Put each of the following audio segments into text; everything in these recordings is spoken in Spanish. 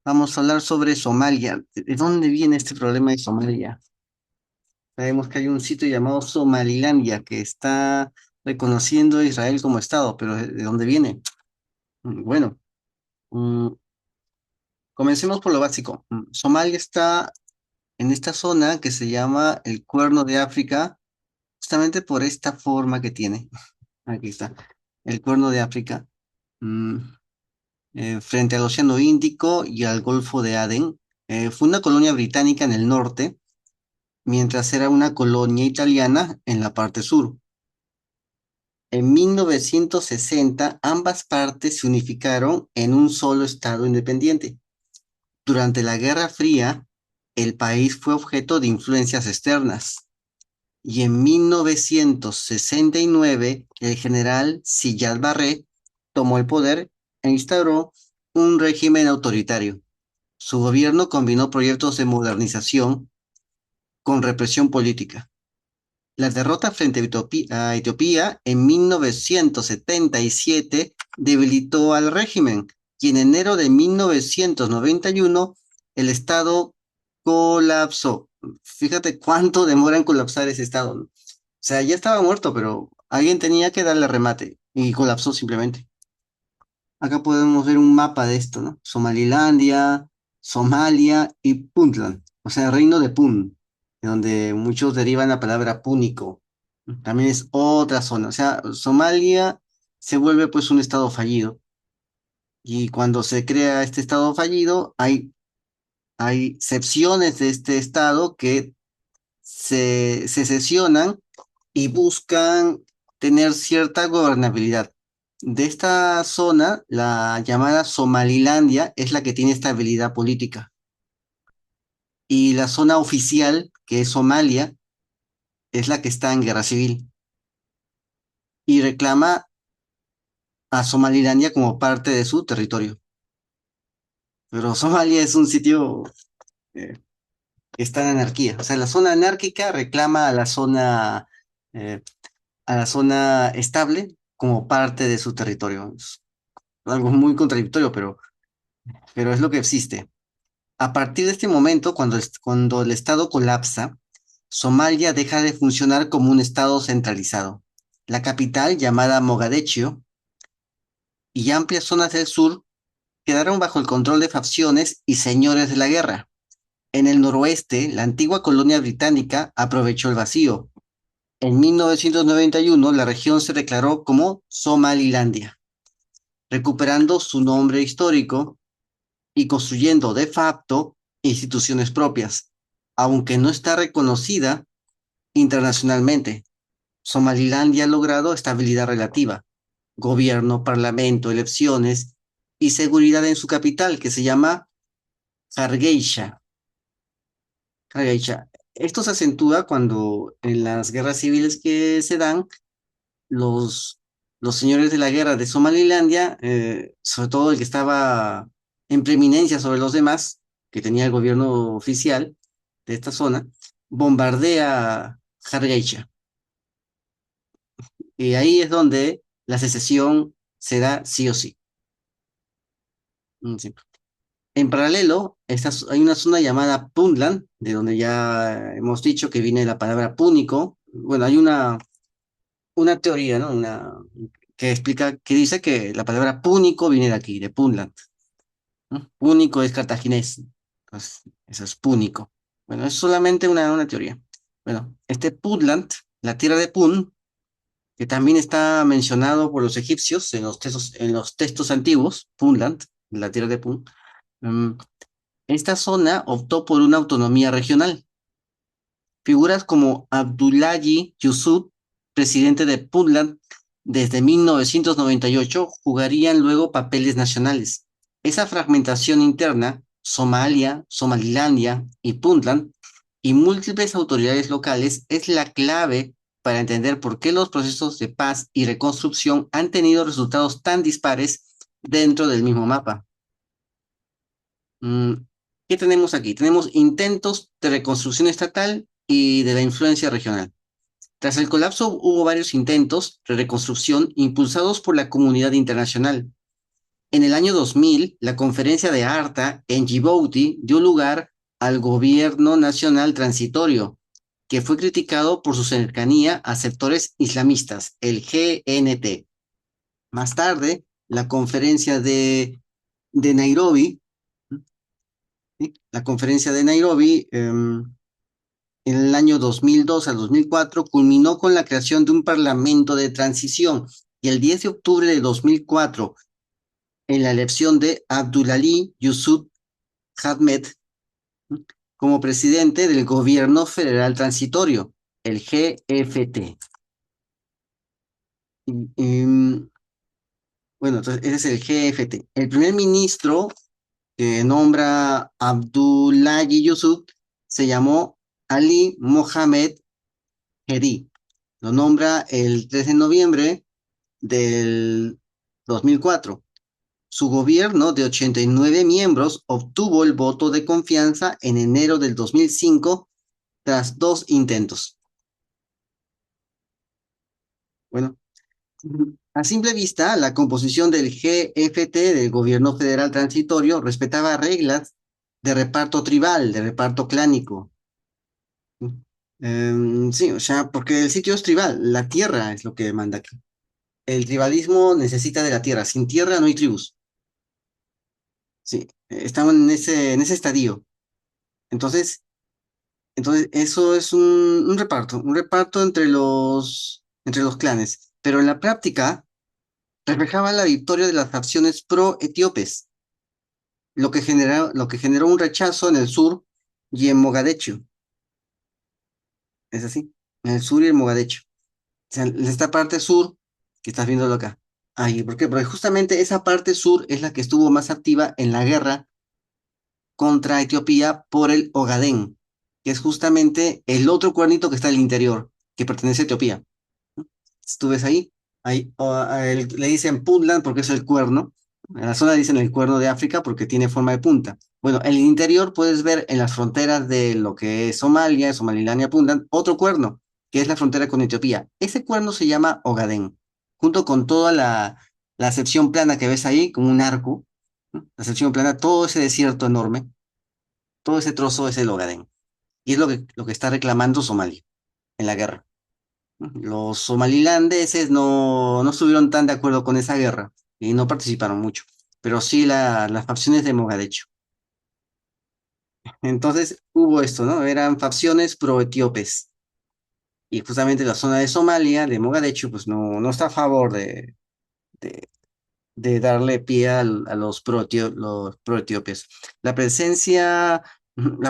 Vamos a hablar sobre Somalia. ¿De dónde viene este problema de Somalia? Sabemos que hay un sitio llamado Somalilandia que está reconociendo a Israel como Estado, pero ¿de dónde viene? Bueno, mm, comencemos por lo básico. Somalia está en esta zona que se llama el Cuerno de África, justamente por esta forma que tiene. Aquí está, el Cuerno de África, mm, frente al Océano Índico y al Golfo de Adén. Fue una colonia británica en el norte mientras era una colonia italiana en la parte sur. En 1960, ambas partes se unificaron en un solo estado independiente. Durante la Guerra Fría, el país fue objeto de influencias externas y en 1969 el general Siad Barre tomó el poder e instauró un régimen autoritario. Su gobierno combinó proyectos de modernización con represión política. La derrota frente a Etiopía en 1977 debilitó al régimen y en enero de 1991 el Estado colapsó. Fíjate cuánto demora en colapsar ese Estado, ¿no? O sea, ya estaba muerto, pero alguien tenía que darle remate y colapsó simplemente. Acá podemos ver un mapa de esto, ¿no? Somalilandia, Somalia y Puntland, o sea, el reino de Pun, de donde muchos derivan la palabra púnico. También es otra zona, o sea, Somalia se vuelve pues un estado fallido y cuando se crea este estado fallido hay secciones de este estado que se sesionan y buscan tener cierta gobernabilidad. De esta zona, la llamada Somalilandia es la que tiene estabilidad política. Y la zona oficial, que es Somalia, es la que está en guerra civil. Y reclama a Somalilandia como parte de su territorio. Pero Somalia es un sitio que está en anarquía. O sea, la zona anárquica reclama eh, a la zona estable como parte de su territorio. Es algo muy contradictorio, pero es lo que existe. A partir de este momento, cuando el Estado colapsa, Somalia deja de funcionar como un Estado centralizado. La capital, llamada Mogadiscio, y amplias zonas del sur quedaron bajo el control de facciones y señores de la guerra. En el noroeste, la antigua colonia británica aprovechó el vacío. En 1991, la región se declaró como Somalilandia, recuperando su nombre histórico y construyendo de facto instituciones propias, aunque no está reconocida internacionalmente. Somalilandia ha logrado estabilidad relativa, gobierno, parlamento, elecciones y seguridad en su capital, que se llama Hargeisa. Hargeisa. Esto se acentúa cuando en las guerras civiles que se dan, los, los señores de la guerra de Somalilandia, sobre todo el que estaba en preeminencia sobre los demás, que tenía el gobierno oficial de esta zona, bombardea Hargeisa. Y ahí es donde la secesión se da sí o sí. Sí. En paralelo, hay una zona llamada Puntland, de donde ya hemos dicho que viene la palabra púnico. Bueno, hay una teoría, ¿no? Que explica, que dice que la palabra púnico viene de aquí, de Puntland, ¿no? Púnico es cartaginés, entonces eso es púnico. Bueno, es solamente una teoría. Bueno, este Puntland, la tierra de Pun, que también está mencionado por los egipcios en los textos antiguos, Puntland, la tierra de Pun. mm, Esta zona optó por una autonomía regional. Figuras como Abdullahi Yusuf, presidente de Puntland desde 1998, jugarían luego papeles nacionales. Esa fragmentación interna, Somalia, Somalilandia y Puntland, y múltiples autoridades locales es la clave para entender por qué los procesos de paz y reconstrucción han tenido resultados tan dispares dentro del mismo mapa. Mm, ¿Qué tenemos aquí? Tenemos intentos de reconstrucción estatal y de la influencia regional. Tras el colapso hubo varios intentos de reconstrucción impulsados por la comunidad internacional. En el año 2000, la conferencia de Arta en Djibouti dio lugar al gobierno nacional transitorio, que fue criticado por su cercanía a sectores islamistas, el GNT. Más tarde, la conferencia de Nairobi, ¿sí? La conferencia de Nairobi, en el año 2002 al 2004, culminó con la creación de un parlamento de transición y el 10 de octubre de 2004, en la elección de Abdulali Yusuf Ahmed como presidente del Gobierno Federal Transitorio, el GFT. Y, bueno, entonces ese es el GFT. El primer ministro que nombra Abdullahi Yusuf se llamó Ali Mohamed Hedi. Lo nombra el 3 de noviembre del 2004. Su gobierno de 89 miembros obtuvo el voto de confianza en enero del 2005 tras dos intentos. Bueno, a simple vista, la composición del GFT del gobierno federal transitorio respetaba reglas de reparto tribal, de reparto clánico. Sí, o sea, porque el sitio es tribal, la tierra es lo que manda aquí. El tribalismo necesita de la tierra, sin tierra no hay tribus. Sí, estamos en ese estadio. Entonces, entonces eso es un reparto entre los clanes. Pero en la práctica reflejaba la victoria de las facciones pro-etíopes, lo que generó un rechazo en el sur y en Mogadiscio. Es así, en el sur y en Mogadiscio. O sea, esta parte sur, que estás viéndolo acá. Ahí, ¿por qué? Porque justamente esa parte sur es la que estuvo más activa en la guerra contra Etiopía por el Ogadén, que es justamente el otro cuernito que está al interior, que pertenece a Etiopía. ¿Tú ves ahí? Ahí le dicen Puntland porque es el cuerno. En la zona dicen el cuerno de África porque tiene forma de punta. Bueno, en el interior puedes ver en las fronteras de lo que es Somalia, Somalilandia, Puntland, otro cuerno, que es la frontera con Etiopía. Ese cuerno se llama Ogadén, junto con toda la sección plana que ves ahí, como un arco, ¿no? La sección plana, todo ese desierto enorme, todo ese trozo es el Ogadén. Y es lo que está reclamando Somalia en la guerra. Los somalilandeses no estuvieron tan de acuerdo con esa guerra y no participaron mucho, pero sí las facciones de Mogadiscio. Entonces hubo esto, ¿no? Eran facciones pro-etíopes y justamente la zona de Somalia, de Mogadiscio, pues no está a favor de, de darle pie a los pro-etíopes. La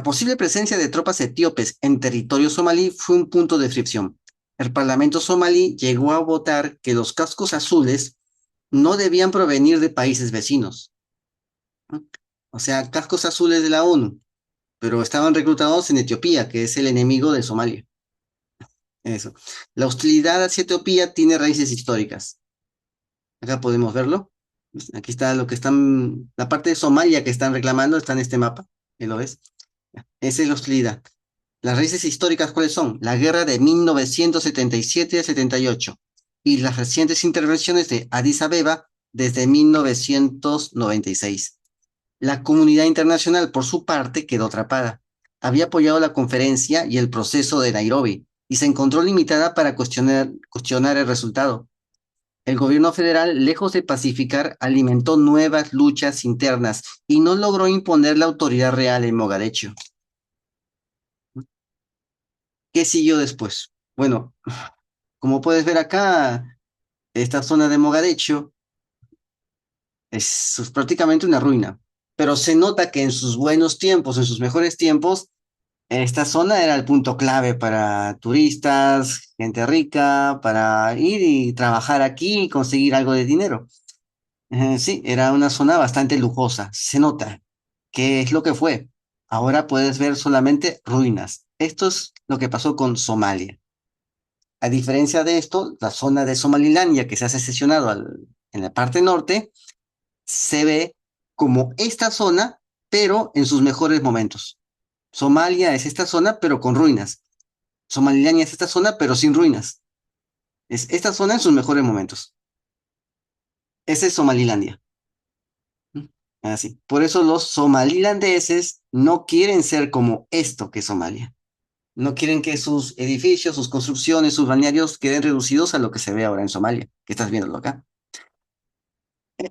posible presencia de tropas etíopes en territorio somalí fue un punto de fricción. El Parlamento somalí llegó a votar que los cascos azules no debían provenir de países vecinos, ¿no? O sea, cascos azules de la ONU, pero estaban reclutados en Etiopía, que es el enemigo de Somalia. Eso. La hostilidad hacia Etiopía tiene raíces históricas. Acá podemos verlo. Aquí está lo que están, la parte de Somalia que están reclamando, está en este mapa. ¿Y lo ves? Esa es la hostilidad. Las raíces históricas, ¿cuáles son? La guerra de 1977 a 78 y las recientes intervenciones de Addis Abeba desde 1996. La comunidad internacional, por su parte, quedó atrapada. Había apoyado la conferencia y el proceso de Nairobi y se encontró limitada para cuestionar el resultado. El gobierno federal, lejos de pacificar, alimentó nuevas luchas internas y no logró imponer la autoridad real en Mogadiscio. ¿Qué siguió después? Bueno, como puedes ver acá, esta zona de Mogadiscio es prácticamente una ruina, pero se nota que en sus buenos tiempos, en sus mejores tiempos, esta zona era el punto clave para turistas, gente rica, para ir y trabajar aquí y conseguir algo de dinero. Sí, era una zona bastante lujosa, se nota. ¿Qué es lo que fue? Ahora puedes ver solamente ruinas. Esto es lo que pasó con Somalia. A diferencia de esto, la zona de Somalilandia que se ha sesionado en la parte norte se ve como esta zona, pero en sus mejores momentos. Somalia es esta zona, pero con ruinas. Somalilandia es esta zona, pero sin ruinas. Es esta zona en sus mejores momentos. Ese es Somalilandia. Así. Por eso los somalilandeses no quieren ser como esto que es Somalia. No quieren que sus edificios, sus construcciones, sus balnearios queden reducidos a lo que se ve ahora en Somalia, que estás viéndolo acá.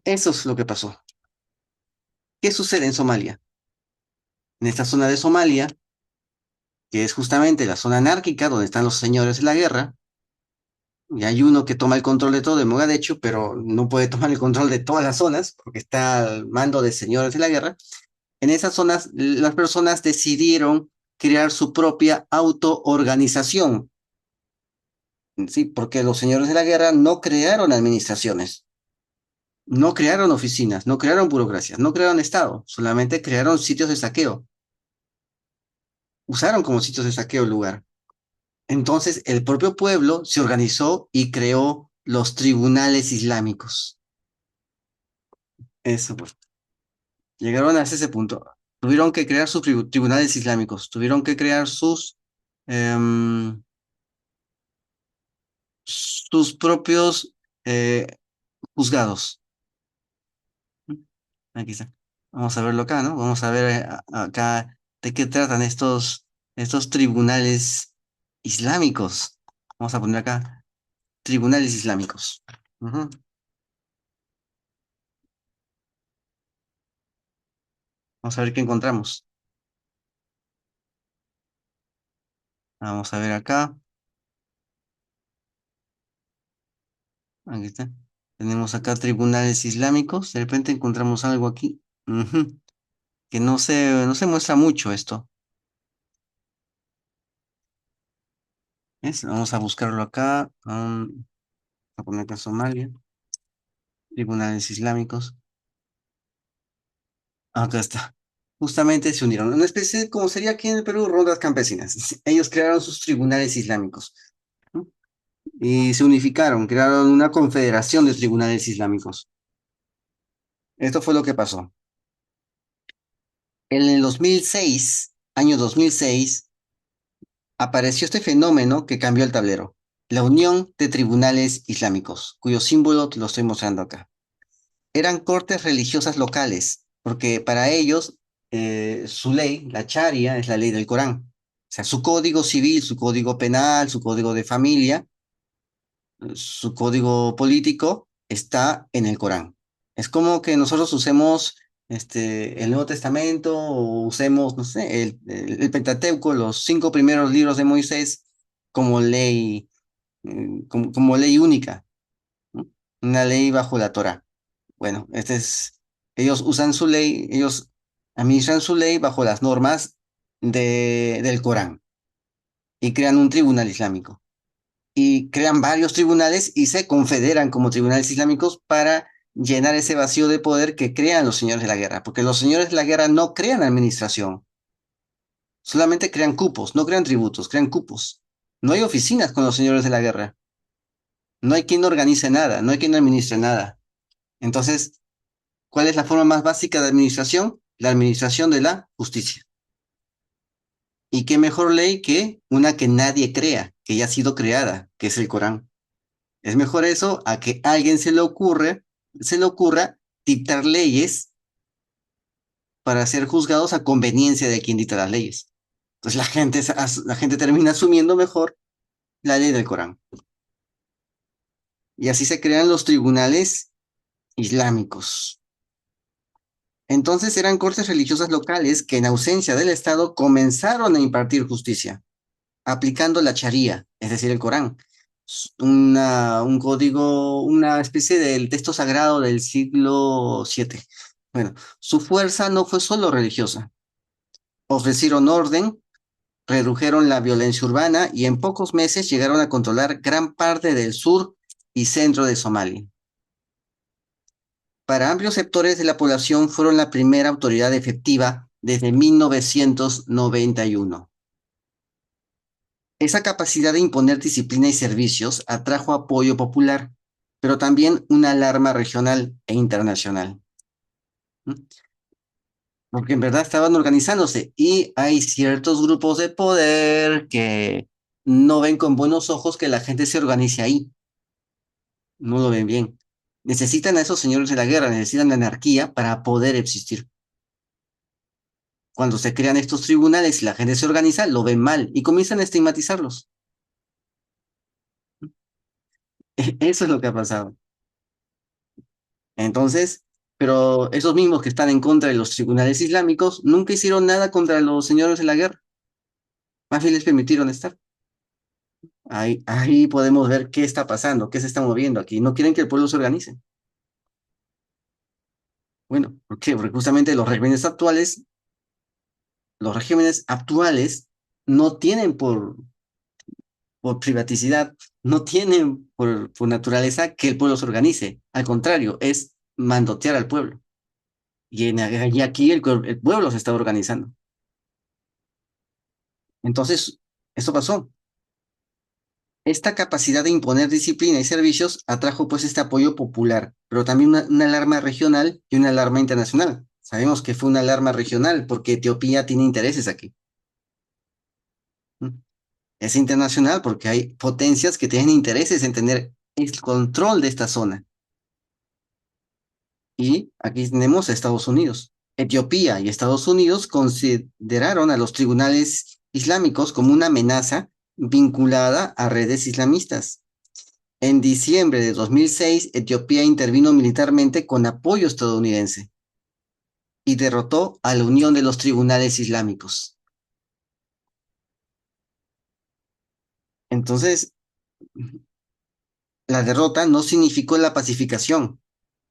Eso es lo que pasó. ¿Qué sucede en Somalia? En esta zona de Somalia, que es justamente la zona anárquica donde están los señores de la guerra, y hay uno que toma el control de todo de Mogadiscio, pero no puede tomar el control de todas las zonas porque está al mando de señores de la guerra. En esas zonas, las personas decidieron crear su propia autoorganización, ¿sí? Porque los señores de la guerra no crearon administraciones, no crearon oficinas, no crearon burocracias, no crearon Estado, solamente crearon sitios de saqueo, usaron como sitios de saqueo el lugar. Entonces, el propio pueblo se organizó y creó los tribunales islámicos. Eso, pues. Llegaron hasta ese punto. Tuvieron que crear sus tribunales islámicos, tuvieron que crear em, sus propios eh, juzgados. Aquí está. Vamos a verlo acá, ¿no? Vamos a ver acá de qué tratan estos tribunales islámicos. Vamos a poner acá, tribunales islámicos. Ujú. Vamos a ver qué encontramos. Vamos a ver acá. Aquí está. Tenemos acá tribunales islámicos. De repente encontramos algo aquí. Ujú. Que no se muestra mucho esto. ¿Ves? Vamos a buscarlo acá. A poner acá Somalia. Tribunales islámicos. Acá está. Justamente se unieron. Una especie de, como sería aquí en el Perú, rondas campesinas. Ellos crearon sus tribunales islámicos, ¿no? Y se unificaron, crearon una confederación de tribunales islámicos. Esto fue lo que pasó. En el 2006, año 2006, apareció este fenómeno que cambió el tablero. La Unión de Tribunales Islámicos, cuyo símbolo te lo estoy mostrando acá. Eran cortes religiosas locales, porque para ellos su ley, la Sharia, es la ley del Corán. O sea, su código civil, su código penal, su código de familia, su código político está en el Corán. Es como que nosotros usemos el Nuevo Testamento o usemos, no sé, el Pentateuco, los 5 primeros libros de Moisés, como ley, como ley única, ¿no? Una ley bajo la Torá. Bueno, ellos usan su ley, ellos administran su ley bajo las normas del Corán y crean un tribunal islámico. Y crean varios tribunales y se confederan como tribunales islámicos para llenar ese vacío de poder que crean los señores de la guerra, porque los señores de la guerra no crean administración, solamente crean cupos, no crean tributos, crean cupos. No hay oficinas con los señores de la guerra, no hay quien organice nada, no hay quien administre nada. Entonces, ¿cuál es la forma más básica de administración? La administración de la justicia. ¿Y qué mejor ley que una que nadie crea, que ya ha sido creada, que es el Corán? Es mejor eso a que a alguien se le ocurra dictar leyes para ser juzgados a conveniencia de quien dicta las leyes. Entonces la gente termina asumiendo mejor la ley del Corán. Y así se crean los tribunales islámicos. Entonces eran cortes religiosas locales que en ausencia del Estado comenzaron a impartir justicia, aplicando la Sharia, es decir, el Corán, un código, una especie del texto sagrado del siglo VII. Bueno, su fuerza no fue solo religiosa. Ofrecieron orden, redujeron la violencia urbana y en pocos meses llegaron a controlar gran parte del sur y centro de Somalia. Para amplios sectores de la población fueron la primera autoridad efectiva desde 1991. Esa capacidad de imponer disciplina y servicios atrajo apoyo popular, pero también una alarma regional e internacional, ¿no? Porque en verdad estaban organizándose y hay ciertos grupos de poder que no ven con buenos ojos que la gente se organice ahí, no lo ven bien. Necesitan a esos señores de la guerra, necesitan la anarquía para poder existir. Cuando se crean estos tribunales y la gente se organiza, lo ven mal y comienzan a estigmatizarlos. Eso es lo que ha pasado. Entonces, pero esos mismos que están en contra de los tribunales islámicos nunca hicieron nada contra los señores de la guerra. Más bien les permitieron estar. Ahí podemos ver qué está pasando, qué se está moviendo aquí. No quieren que el pueblo se organice. Bueno, ¿por qué? Porque justamente los regímenes actuales no tienen por privaticidad, no tienen por naturaleza que el pueblo se organice. Al contrario, es mandotear al pueblo. Y aquí el pueblo se está organizando. Entonces, esto pasó. Esta capacidad de imponer disciplina y servicios atrajo pues este apoyo popular, pero también una alarma regional y una alarma internacional. Sabemos que fue una alarma regional porque Etiopía tiene intereses aquí. ¿M? Es internacional porque hay potencias que tienen intereses en tener el control de esta zona. Y aquí tenemos a Estados Unidos. Etiopía y Estados Unidos consideraron a los tribunales islámicos como una amenaza vinculada a redes islamistas. En diciembre de 2006, Etiopía intervino militarmente con apoyo estadounidense y derrotó a la Unión de los Tribunales Islámicos. Entonces, la derrota no significó la pacificación.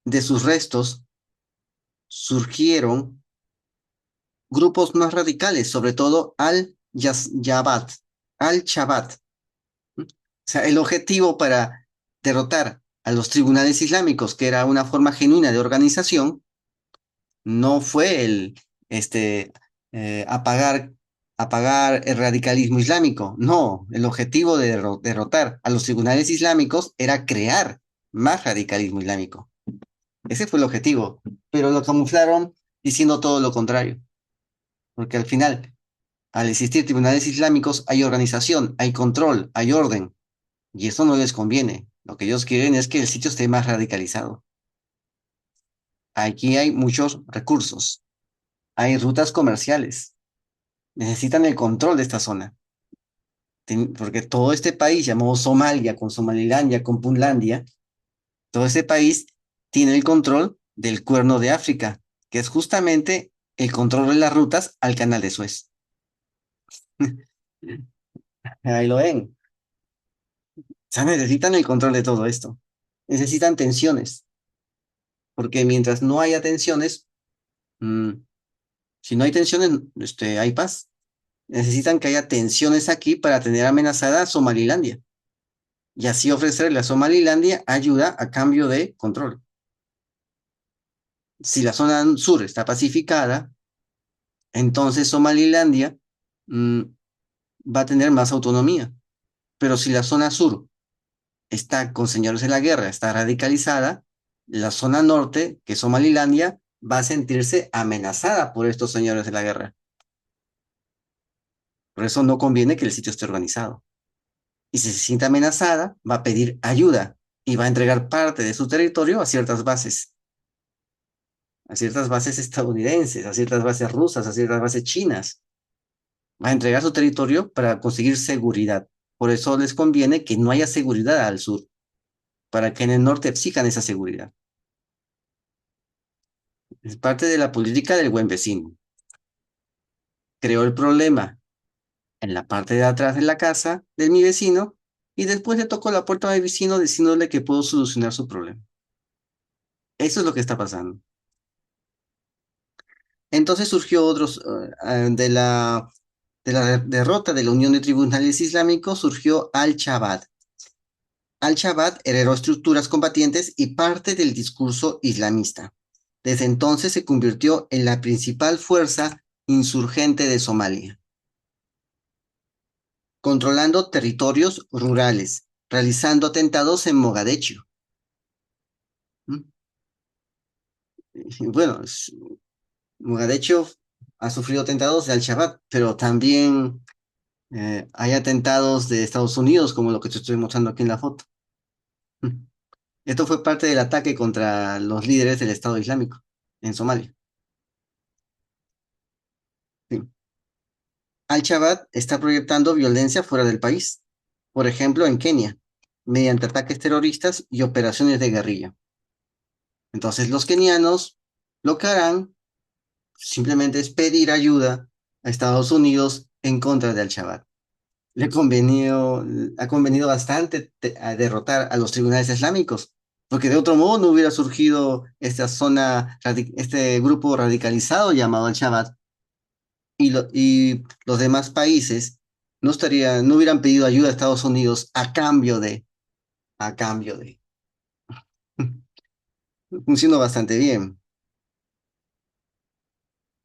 De sus restos surgieron grupos más radicales, sobre todo al-Shabaab. Al-Shabaab. O sea, el objetivo para derrotar a los tribunales islámicos, que era una forma genuina de organización, no fue este, apagar, apagar el radicalismo islámico. No, el objetivo de derrotar a los tribunales islámicos era crear más radicalismo islámico. Ese fue el objetivo, pero lo camuflaron diciendo todo lo contrario, porque al final, al existir tribunales islámicos, hay organización, hay control, hay orden, y eso no les conviene. Lo que ellos quieren es que el sitio esté más radicalizado. Aquí hay muchos recursos, hay rutas comerciales, necesitan el control de esta zona, porque todo este país llamado Somalia, con Somalilandia, con Puntlandia, todo este país tiene el control del Cuerno de África, que es justamente el control de las rutas al Canal de Suez. Ahí lo ven. O sea, necesitan el control de todo esto. Necesitan tensiones, porque mientras no haya tensiones, mm, si no hay tensiones, hay paz. Necesitan que haya tensiones aquí para tener amenazada a Somalilandia y así ofrecerle a Somalilandia ayuda a cambio de control. Si la zona sur está pacificada, entonces Somalilandia mm, va a tener más autonomía. Pero si la zona sur está con señores de la guerra, está radicalizada, la zona norte, que es Somalilandia, va a sentirse amenazada por estos señores de la guerra. Por eso no conviene que el sitio esté organizado. Y si se siente amenazada, va a pedir ayuda y va a entregar parte de su territorio a ciertas bases estadounidenses, a ciertas bases rusas, a ciertas bases chinas. Va a entregar su territorio para conseguir seguridad. Por eso les conviene que no haya seguridad al sur, para que en el norte exijan esa seguridad. Es parte de la política del buen vecino. Creó el problema en la parte de atrás de la casa de mi vecino y después le tocó la puerta a mi vecino diciéndole que puedo solucionar su problema. Eso es lo que está pasando. Entonces surgió de la derrota de la Unión de Tribunales Islámicos, surgió Al-Shabaab. Al-Shabaab heredó estructuras combatientes y parte del discurso islamista. Desde entonces se convirtió en la principal fuerza insurgente de Somalia, controlando territorios rurales, realizando atentados en Mogadiscio. ¿Mm? Y bueno, Mogadiscio ha sufrido atentados de Al-Shabaab, pero también hay atentados de Estados Unidos, como lo que te estoy mostrando aquí en la foto. Esto fue parte del ataque contra los líderes del Estado Islámico en Somalia. Sí. Al-Shabaab está proyectando violencia fuera del país, por ejemplo, en Kenia, mediante ataques terroristas y operaciones de guerrilla. Entonces, los kenianos lo que harán simplemente es pedir ayuda a Estados Unidos en contra de Al-Shabaab. Ha convenido bastante a derrotar a los tribunales islámicos, porque de otro modo no hubiera surgido esta este grupo radicalizado llamado Al-Shabaab, y los demás países no hubieran pedido ayuda a Estados Unidos a cambio de. Funcionó bastante bien.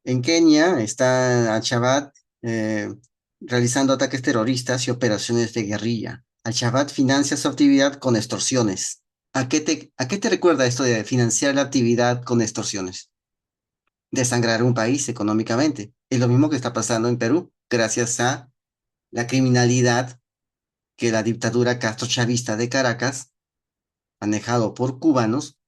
En Kenia está Al-Shabaab eh, realizando ataques terroristas y operaciones de guerrilla. Al-Shabaab financia su actividad con extorsiones. A qué te recuerda esto de financiar la actividad con extorsiones? Desangrar un país económicamente. Es lo mismo que está pasando en Perú, gracias a la criminalidad que la dictadura castrochavista de Caracas, manejado por cubanos,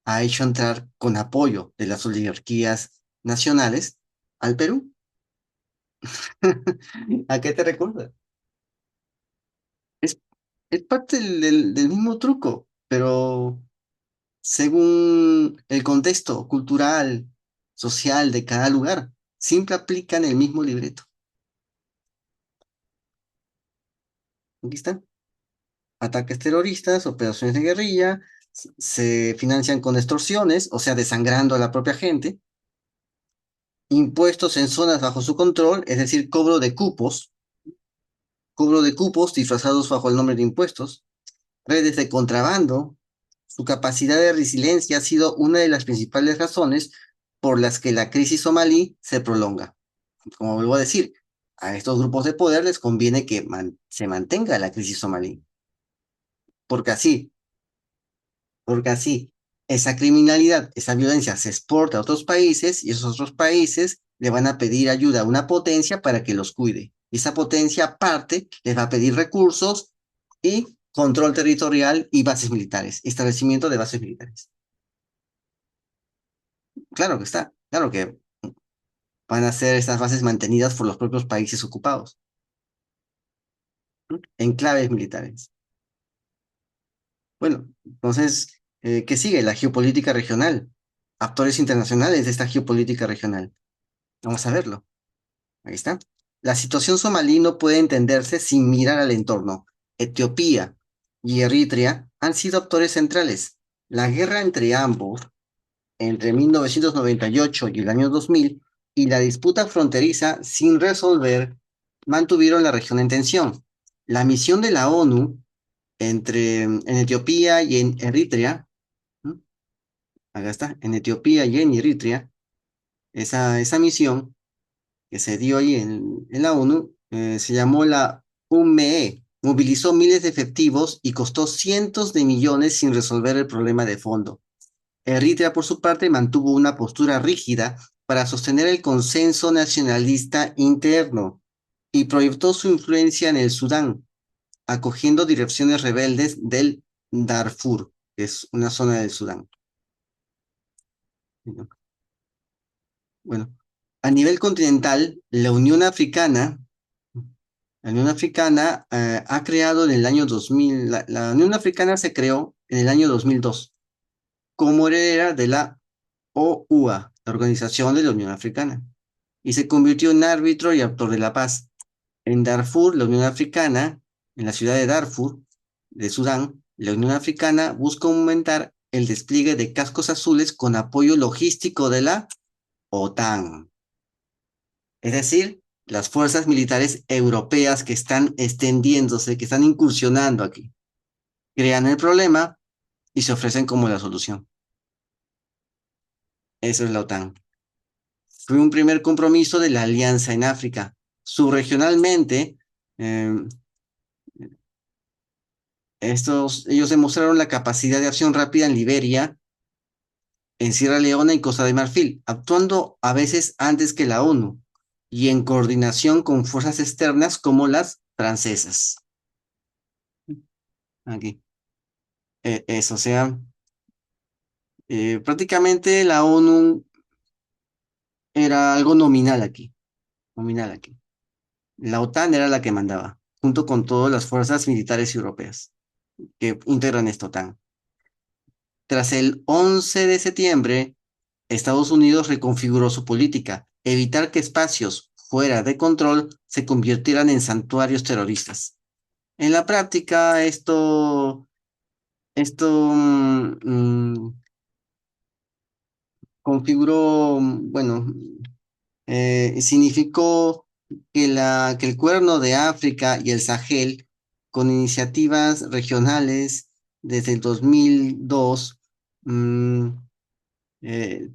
ha hecho entrar con apoyo de las oligarquías nacionales al Perú. ¿A qué te recuerda? Es, es parte del mismo truco, pero según el contexto cultural, social de cada lugar, siempre aplican el mismo libreto. Aquí están. Ataques terroristas, operaciones de guerrilla, se financian con extorsiones, o sea, desangrando a la propia gente, impuestos en zonas bajo su control, es decir, cobro de cupos disfrazados bajo el nombre de impuestos, redes de contrabando. Su capacidad de resiliencia ha sido una de las principales razones por las que la crisis somalí se prolonga. Como vuelvo a decir, a estos grupos de poder les conviene que se mantenga la crisis somalí, porque así, porque así esa criminalidad, esa violencia se exporta a otros países y esos otros países le van a pedir ayuda a una potencia para que los cuide. Y esa potencia aparte les va a pedir recursos y control territorial y bases militares, establecimiento de bases militares. Claro que está, claro que van a ser estas bases mantenidas por los propios países ocupados, enclaves militares. Bueno, entonces, ¿qué sigue? La geopolítica regional, actores internacionales de esta geopolítica regional. Vamos a verlo. Ahí está. La situación somalí no puede entenderse sin mirar al entorno. Etiopía y Eritrea han sido actores centrales. La guerra entre ambos, entre 1998 y el año 2000, y la disputa fronteriza sin resolver, mantuvieron la región en tensión. La misión de la ONU en Etiopía y en Eritrea, ¿no? Acá está, en Etiopía y en Eritrea, esa misión que se dio ahí en la ONU, se llamó la UME, movilizó miles de efectivos y costó cientos de millones sin resolver el problema de fondo. Eritrea, por su parte, mantuvo una postura rígida para sostener el consenso nacionalista interno y proyectó su influencia en el Sudán, acogiendo direcciones rebeldes del Darfur, que es una zona del Sudán. Bueno, a nivel continental, la Unión Africana ha creado en el año 2000, la Unión Africana se creó en el año 2002 como heredera de la OUA, la Organización de la Unión Africana, y se convirtió en árbitro y actor de la paz. En Darfur, la Unión Africana, en la ciudad de Darfur, de Sudán, la Unión Africana busca aumentar el despliegue de cascos azules con apoyo logístico de la OTAN, es decir, las fuerzas militares europeas que están extendiéndose, que están incursionando aquí, crean el problema y se ofrecen como la solución. Eso es la OTAN. Fue un primer compromiso de la alianza en África. Subregionalmente, eh, ellos demostraron la capacidad de acción rápida en Liberia, en Sierra Leona y Costa de Marfil, actuando a veces antes que la ONU y en coordinación con fuerzas externas como las francesas. Aquí. Eso, o sea, prácticamente la ONU era algo nominal aquí, nominal aquí. La OTAN era la que mandaba, junto con todas las fuerzas militares europeas que integran esta OTAN. Tras el 11 de septiembre, Estados Unidos reconfiguró su política, evitar que espacios fuera de control se convirtieran en santuarios terroristas. En la práctica, esto configuró, bueno, significó que el Cuerno de África y el Sahel, con iniciativas regionales desde el 2002, mm,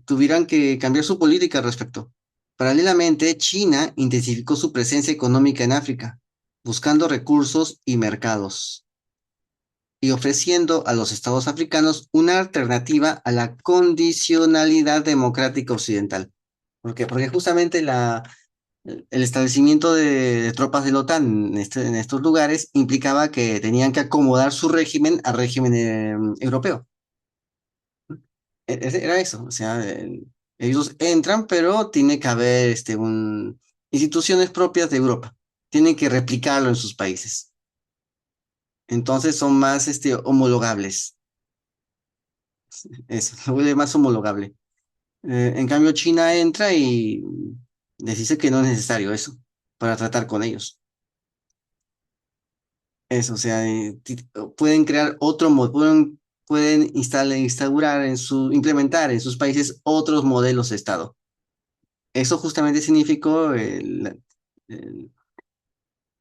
tuvieran que cambiar su política al respecto. Paralelamente, China intensificó su presencia económica en África, buscando recursos y mercados, y ofreciendo a los estados africanos una alternativa a la condicionalidad democrática occidental. ¿Por qué? Porque justamente el establecimiento de tropas de la OTAN en estos lugares implicaba que tenían que acomodar su régimen al régimen europeo. Era eso, o sea, ellos entran, pero tiene que haber instituciones propias de Europa. Tienen que replicarlo en sus países. Entonces son más homologables. Eso, lo vuelve más homologable. En cambio, China entra y les dice que no es necesario eso para tratar con ellos. Eso, o sea, pueden crear pueden implementar en sus países otros modelos de Estado. Eso justamente significó el-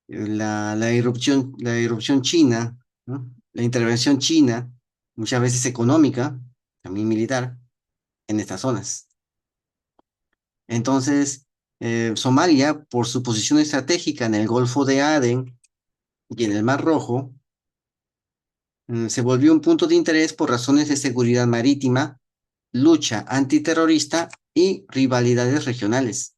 la irrupción china, ¿no? La intervención china, muchas veces económica, también militar, en estas zonas. Entonces, Somalia, por su posición estratégica en el Golfo de Adén y en el Mar Rojo, se volvió un punto de interés por razones de seguridad marítima, lucha antiterrorista y rivalidades regionales.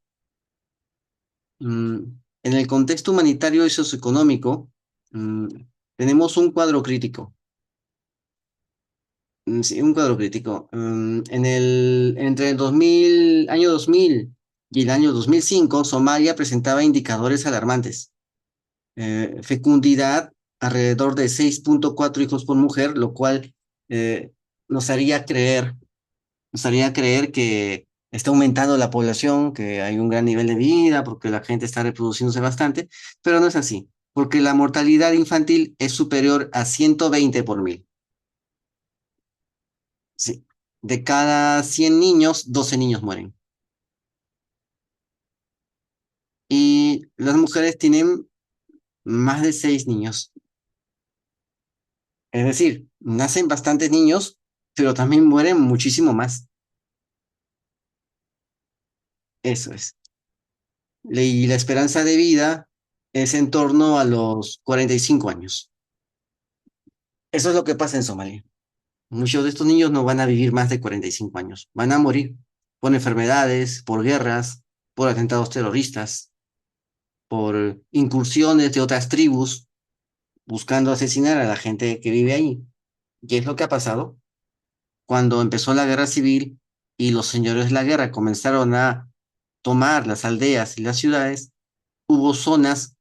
Mm, en el contexto humanitario y socioeconómico, mm, tenemos un cuadro crítico. Sí, un cuadro crítico. Entre el año 2000 y el año 2005, Somalia presentaba indicadores alarmantes. Fecundidad alrededor de 6,4 hijos por mujer, lo cual eh, nos haría creer, nos haría creer que está aumentando la población, que hay un gran nivel de vida, porque la gente está reproduciéndose bastante, pero no es así, porque la mortalidad infantil es superior a 120 por mil. Sí. De cada 100 niños, 12 niños mueren. Y las mujeres tienen más de 6 niños. Es decir, nacen bastantes niños, pero también mueren muchísimo más. Eso es. Y la esperanza de vida es en torno a los 45 años. Eso es lo que pasa en Somalia. Muchos de estos niños no van a vivir más de 45 años. Van a morir por enfermedades, por guerras, por atentados terroristas, por incursiones de otras tribus buscando asesinar a la gente que vive ahí. ¿Qué es lo que ha pasado? Cuando empezó la guerra civil y los señores de la guerra comenzaron a tomar las aldeas y las ciudades, hubo zonas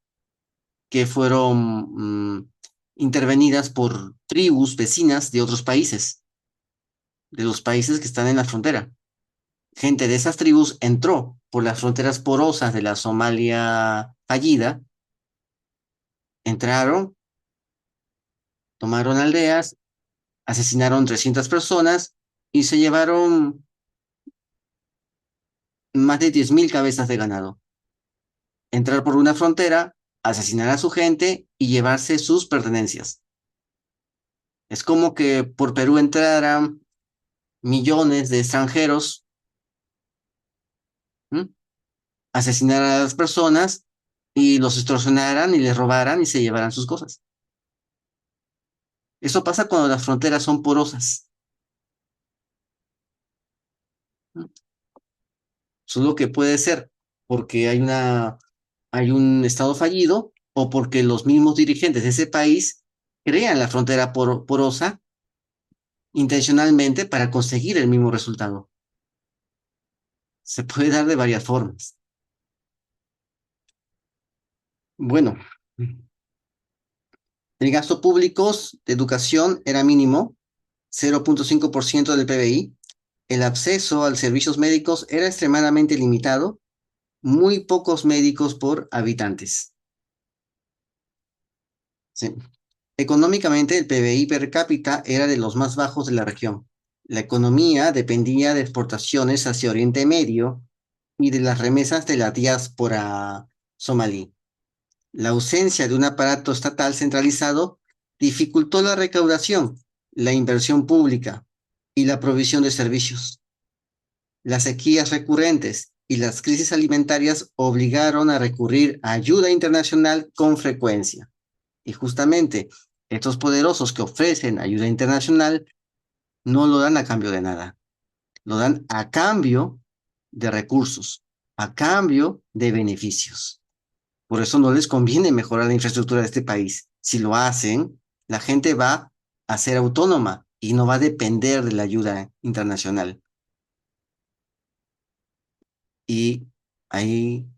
que fueron intervenidas por tribus vecinas de otros países, de los países que están en la frontera. Gente de esas tribus entró por las fronteras porosas de la Somalia fallida, entraron, tomaron aldeas, asesinaron 300 personas y se llevaron más de 10.000 cabezas de ganado. Entrar por una frontera, asesinar a su gente y llevarse sus pertenencias. Es como que por Perú entraran millones de extranjeros, ¿m? Asesinaran a las personas y los extorsionaran y les robaran y se llevaran sus cosas. Eso pasa cuando las fronteras son porosas. ¿M? Solo que puede ser porque hay un estado fallido o porque los mismos dirigentes de ese país crean la frontera porosa intencionalmente para conseguir el mismo resultado. Se puede dar de varias formas. Bueno, el gasto público de educación era mínimo, 0,5% del PBI. El acceso a los servicios médicos era extremadamente limitado, muy pocos médicos por habitantes. Sí. Económicamente, el PBI per cápita era de los más bajos de la región. La economía dependía de exportaciones hacia Oriente Medio y de las remesas de la diáspora somalí. La ausencia de un aparato estatal centralizado dificultó la recaudación, la inversión pública y la provisión de servicios. Las sequías recurrentes y las crisis alimentarias obligaron a recurrir a ayuda internacional con frecuencia. Y justamente estos poderosos que ofrecen ayuda internacional no lo dan a cambio de nada, lo dan a cambio de recursos, a cambio de beneficios. Por eso no les conviene mejorar la infraestructura de este país. Si lo hacen, la gente va a ser autónoma y no va a depender de la ayuda internacional. Y hay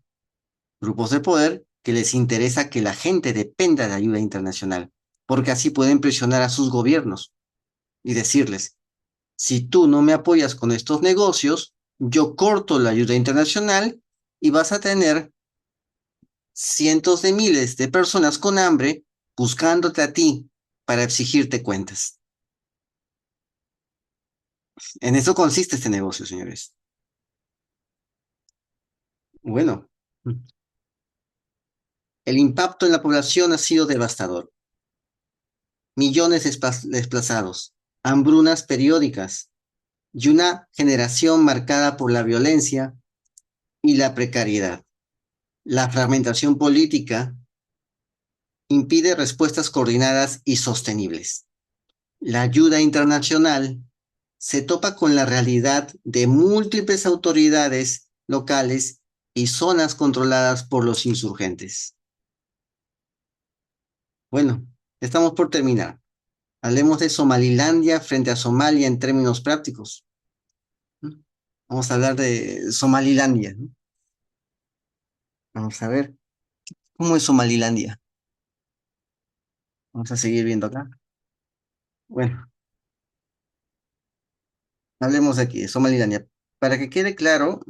grupos de poder que les interesa que la gente dependa de ayuda internacional, porque así pueden presionar a sus gobiernos y decirles, si tú no me apoyas con estos negocios, yo corto la ayuda internacional y vas a tener cientos de miles de personas con hambre buscándote a ti para exigirte cuentas. En eso consiste este negocio, señores. Bueno, el impacto en la población ha sido devastador. Millones de desplazados, hambrunas periódicas y una generación marcada por la violencia y la precariedad. La fragmentación política impide respuestas coordinadas y sostenibles. La ayuda internacional se topa con la realidad de múltiples autoridades locales y zonas controladas por los insurgentes. Bueno, estamos por terminar. Hablemos de Somalilandia frente a Somalia en términos prácticos. Vamos a hablar de Somalilandia, ¿no? Vamos a ver cómo es Somalilandia. Vamos a seguir viendo acá. Bueno, hablemos aquí de Somalilandia. Para que quede claro,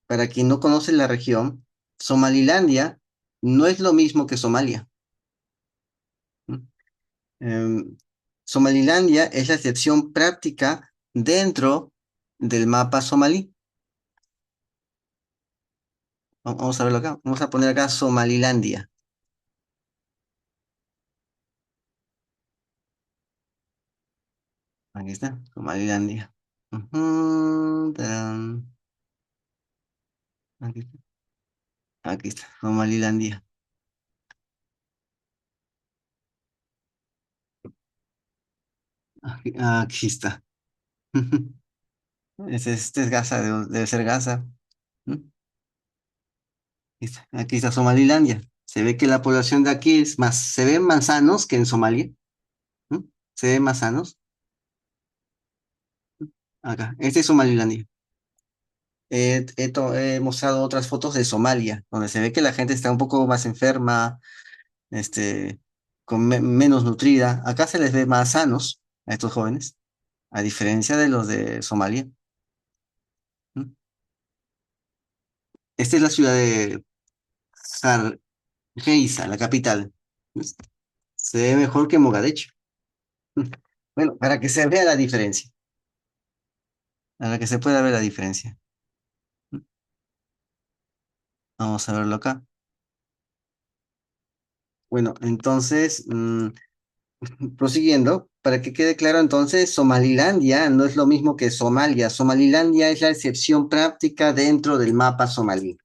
para quien no conoce la región, Somalilandia no es lo mismo que Somalia. ¿M? Somalilandia es la excepción práctica dentro del mapa somalí. Vamos a verlo acá. Vamos a poner acá Somalilandia. Aquí está, Somalilandia. Ujú, tarán. Aquí está, aquí está, Somalilandia. Aquí está. Este es Gaza, debe ser Gaza. ¿Mm? Aquí está Somalilandia. Se ve que la población de aquí es más, se ven más sanos que en Somalia. ¿Mm? Se ven más sanos. Acá, este es Somalilandia. He mostrado otras fotos de Somalia, donde se ve que la gente está un poco más enferma, este, menos nutrida. Acá se les ve más sanos a estos jóvenes, a diferencia de los de Somalia. ¿Mm? Esta es la ciudad de Hargeisa, la capital. Se ve mejor que Mogadiscio. Bueno, para que se vea la diferencia, para que se pueda ver la diferencia. Vamos a verlo acá. Bueno, entonces, prosiguiendo, para que quede claro, entonces, Somalilandia no es lo mismo que Somalia. Somalilandia es la excepción práctica dentro del mapa somalí.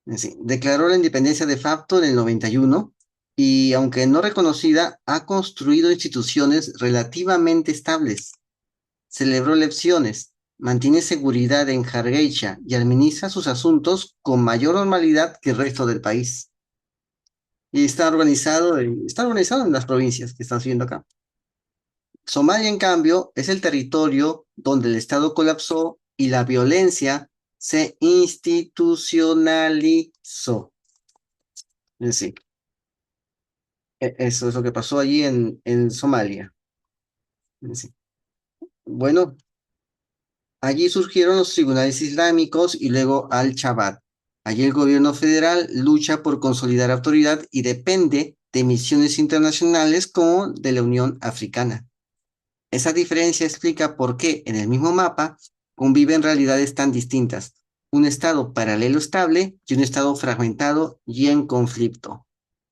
Es decir, declaró la independencia de facto en el 91 y, aunque no reconocida, ha construido instituciones relativamente estables. Celebró elecciones, mantiene seguridad en Hargeisa y administra sus asuntos con mayor normalidad que el resto del país. Y está organizado en las provincias que están viendo acá. Somalia, en cambio, es el territorio donde el Estado colapsó y la violencia se institucionalizó. Es decir, eso es lo que pasó allí en Somalia. Es decir, bueno, allí surgieron los tribunales islámicos y luego Al-Shabaab. Allí el gobierno federal lucha por consolidar autoridad y depende de misiones internacionales como de la Unión Africana. Esa diferencia explica por qué en el mismo mapa conviven realidades tan distintas, un estado paralelo estable y un estado fragmentado y en conflicto.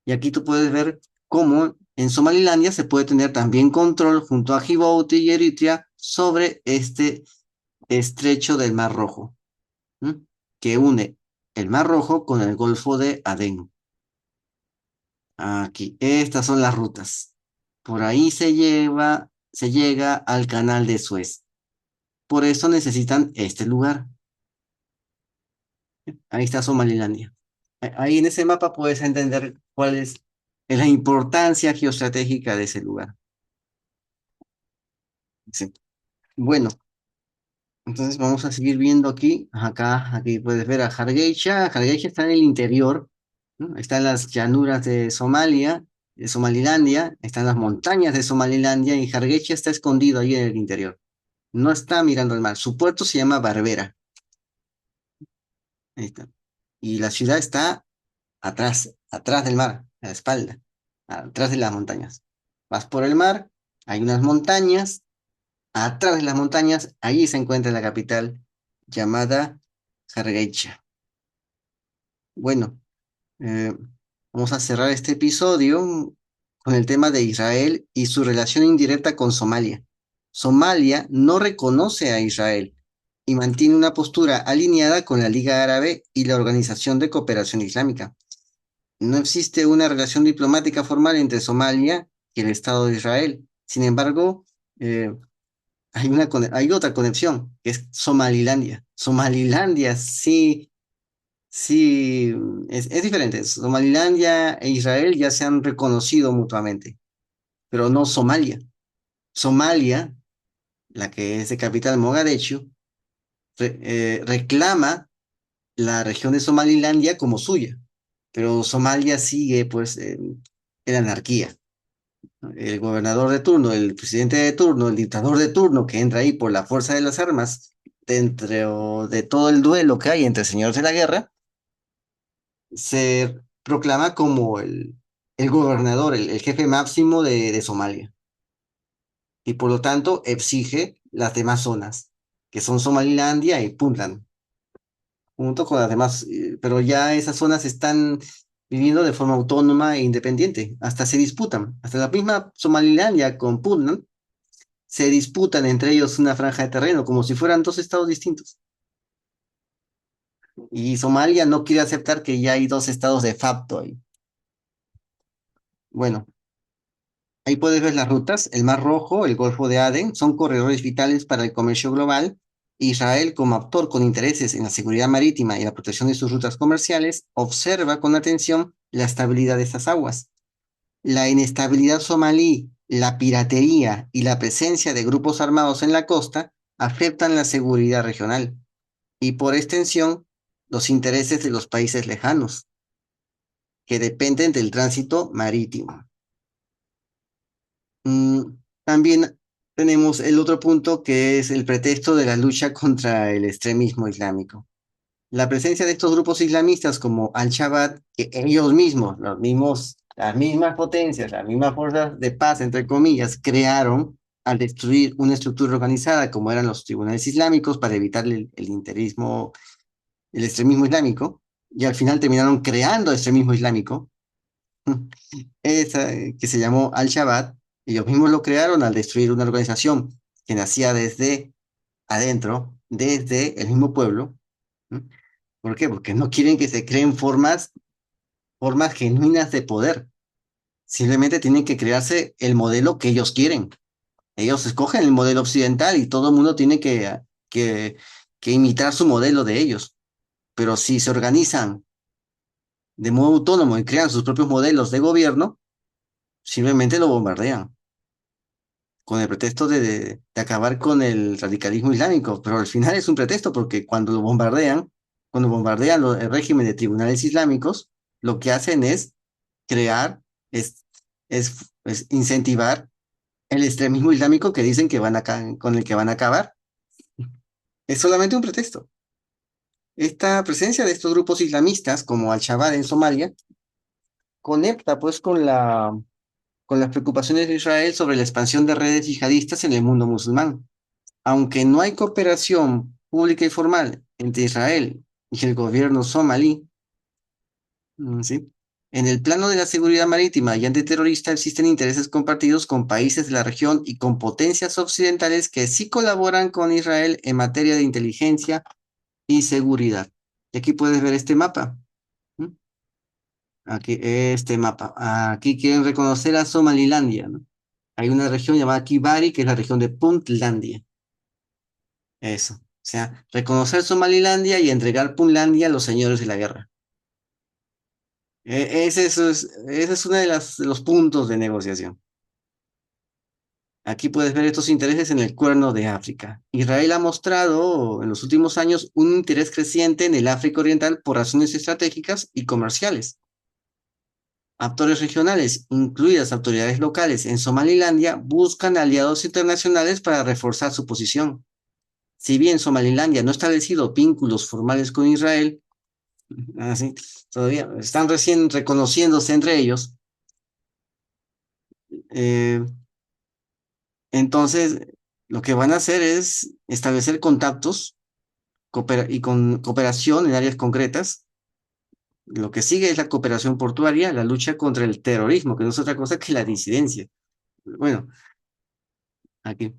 Y aquí tú puedes ver cómo en Somalilandia se puede tener también control junto a Djibouti y Eritrea sobre este estrecho del Mar Rojo, ¿m? Que une el Mar Rojo con el Golfo de Adén. Aquí, estas son las rutas. Por ahí se llega al canal de Suez. Por eso necesitan este lugar. Ahí está Somalilandia. Ahí en ese mapa puedes entender cuál es la importancia geoestratégica de ese lugar. Sí. Bueno, entonces vamos a seguir viendo aquí. Aquí puedes ver a Hargeisa. Hargeisa está en el interior, ¿no? Está en las llanuras de Somalia, de Somalilandia. Están las montañas de Somalilandia y Hargeisa está escondido ahí en el interior. No está mirando al mar. Su puerto se llama Barbera. Ahí está. Y la ciudad está atrás del mar, a la espalda, atrás de las montañas. Vas por el mar, hay unas montañas, atrás de las montañas, allí se encuentra la capital llamada Hargeisa. Bueno, eh, vamos a cerrar este episodio con el tema de Israel y su relación indirecta con Somalia. Somalia no reconoce a Israel y mantiene una postura alineada con la Liga Árabe y la Organización de Cooperación Islámica. No existe una relación diplomática formal entre Somalia y el Estado de Israel. Sin embargo, eh, hay otra conexión, que es Somalilandia. Somalilandia sí, sí, es diferente. Somalilandia e Israel ya se han reconocido mutuamente, pero no Somalia. Somalia, la que es de capital Mogadishu, reclama la región de Somalilandia como suya, pero Somalia sigue pues en anarquía. El gobernador de turno, el presidente de turno, el dictador de turno que entra ahí por la fuerza de las armas, dentro de todo el duelo que hay entre señores de la guerra, se proclama como el gobernador, el jefe máximo de Somalia. Y por lo tanto exige las demás zonas, que son Somalilandia y Puntland, junto con las demás, pero ya esas zonas están viviendo de forma autónoma e independiente, hasta se disputan, hasta la misma Somalilandia con Puntland se disputan entre ellos una franja de terreno, como si fueran dos estados distintos. Y Somalia no quiere aceptar que ya hay dos estados de facto ahí. Bueno, ahí puedes ver las rutas. El Mar Rojo, el Golfo de Adén, son corredores vitales para el comercio global. Israel, como actor con intereses en la seguridad marítima y la protección de sus rutas comerciales, observa con atención la estabilidad de estas aguas. La inestabilidad somalí, la piratería y la presencia de grupos armados en la costa afectan la seguridad regional y por extensión los intereses de los países lejanos, que dependen del tránsito marítimo. Mm, También tenemos el otro punto que es el pretexto de la lucha contra el extremismo islámico. La presencia de estos grupos islamistas como Al-Shabaab, que ellos mismos, las mismas potencias, las mismas fuerzas de paz, entre comillas, crearon al destruir una estructura organizada como eran los tribunales islámicos para evitar el extremismo islámico, y al final terminaron creando extremismo islámico, que se llamó Al-Shabaab. Ellos mismos lo crearon al destruir una organización que nacía desde adentro, desde el mismo pueblo. ¿No? ¿Por qué? Porque no quieren que se creen formas genuinas de poder. Simplemente tienen que crearse el modelo que ellos quieren. Ellos escogen el modelo occidental y todo el mundo tiene que, que imitar su modelo de ellos. Pero si se organizan de modo autónomo y crean sus propios modelos de gobierno, simplemente lo bombardean. con el pretexto de acabar con el radicalismo islámico, pero al final es un pretexto porque cuando bombardean el régimen de tribunales islámicos, lo que hacen es crear, es, es incentivar el extremismo islámico que dicen que con el que van a acabar. Es solamente un pretexto. Esta presencia de estos grupos islamistas, como Al-Shabaab en Somalia, conecta pues con las preocupaciones de Israel sobre la expansión de redes yihadistas en el mundo musulmán. Aunque no hay cooperación pública y formal entre Israel y el gobierno somalí, ¿sí? En el plano de la seguridad marítima y antiterrorista existen intereses compartidos con países de la región y con potencias occidentales que sí colaboran con Israel en materia de inteligencia y seguridad. Y aquí puedes ver este mapa. ¿M? Aquí, este mapa. Aquí quieren reconocer a Somalilandia, ¿no? Hay una región llamada Kibari, que es la región de Puntlandia. Eso. O sea, reconocer Somalilandia y entregar Puntlandia a los señores de la guerra. Ese es uno de los puntos de negociación. Aquí puedes ver estos intereses en el Cuerno de África. Israel ha mostrado en los últimos años un interés creciente en el África Oriental por razones estratégicas y comerciales. Actores regionales, incluidas autoridades locales en Somalilandia, buscan aliados internacionales para reforzar su posición. Si bien Somalilandia no ha establecido vínculos formales con Israel, así, todavía están recién reconociéndose entre ellos, eh, entonces lo que van a hacer es establecer contactos y con cooperación en áreas concretas. Lo que sigue es la cooperación portuaria, la lucha contra el terrorismo, que no es otra cosa que la disidencia. Bueno, aquí,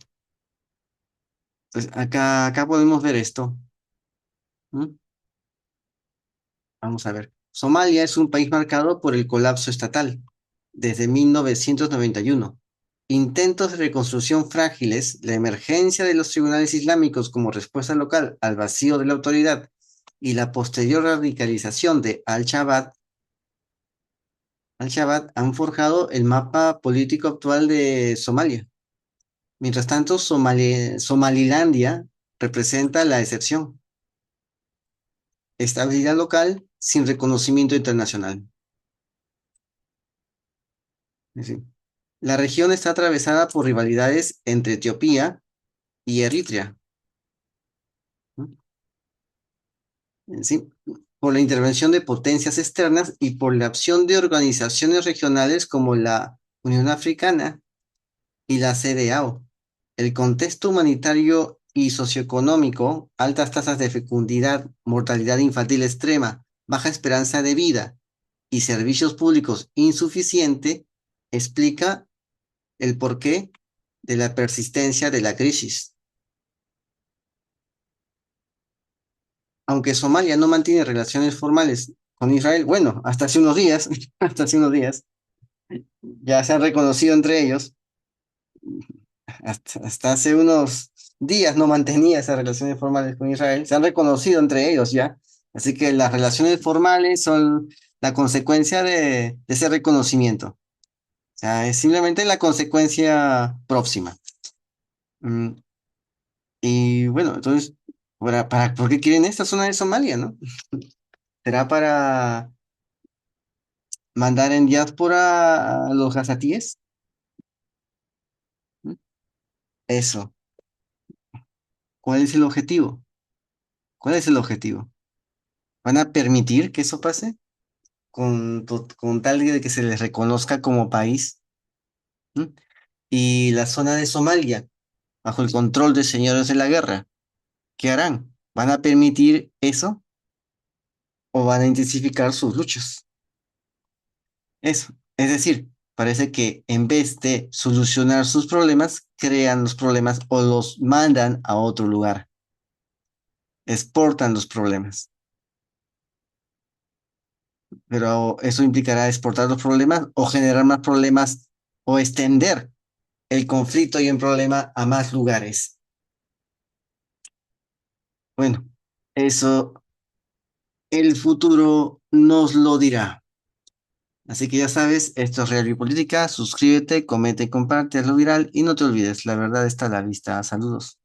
pues acá podemos ver esto. ¿Mm? Vamos a ver. Somalia es un país marcado por el colapso estatal desde 1991. Intentos de reconstrucción frágiles, la emergencia de los tribunales islámicos como respuesta local al vacío de la autoridad y la posterior radicalización de Al-Shabaab han forjado el mapa político actual de Somalia. Mientras tanto, Somalilandia representa la excepción, estabilidad local sin reconocimiento internacional. Es decir, la región está atravesada por rivalidades entre Etiopía y Eritrea, ¿no? ¿Sí? Por la intervención de potencias externas y por la acción de organizaciones regionales como la Unión Africana y la CEDEAO. El contexto humanitario y socioeconómico, altas tasas de fecundidad, mortalidad infantil extrema, baja esperanza de vida y servicios públicos insuficiente, explica el porqué de la persistencia de la crisis. Aunque Somalia no mantiene relaciones formales con Israel, bueno, hasta hace unos días, hasta hace unos días, ya se han reconocido entre ellos, hasta hace unos días no mantenía esas relaciones formales con Israel, se han reconocido entre ellos ya. Así que las relaciones formales son la consecuencia de ese reconocimiento. O sea, es simplemente la consecuencia próxima. Mm, y bueno, entonces, ¿por qué quieren esta zona de Somalia, no? ¿Será para mandar en diáspora a los gazatíes? ¿Mm? Eso. ¿Cuál es el objetivo? ¿Cuál es el objetivo? ¿Van a permitir que eso pase? Con tal de que se les reconozca como país. ¿M? Y la zona de Somalia, bajo el control de señores de la guerra, ¿qué harán? ¿Van a permitir eso o van a intensificar sus luchas? Eso. Es decir, parece que en vez de solucionar sus problemas, crean los problemas o los mandan a otro lugar, exportan los problemas. Pero eso implicará exportar los problemas o generar más problemas o extender el conflicto y el problema a más lugares. Bueno, eso el futuro nos lo dirá. Así que ya sabes, esto es Real y Política, suscríbete, comenta y comparte, hazlo viral y no te olvides, la verdad está a la vista. Saludos.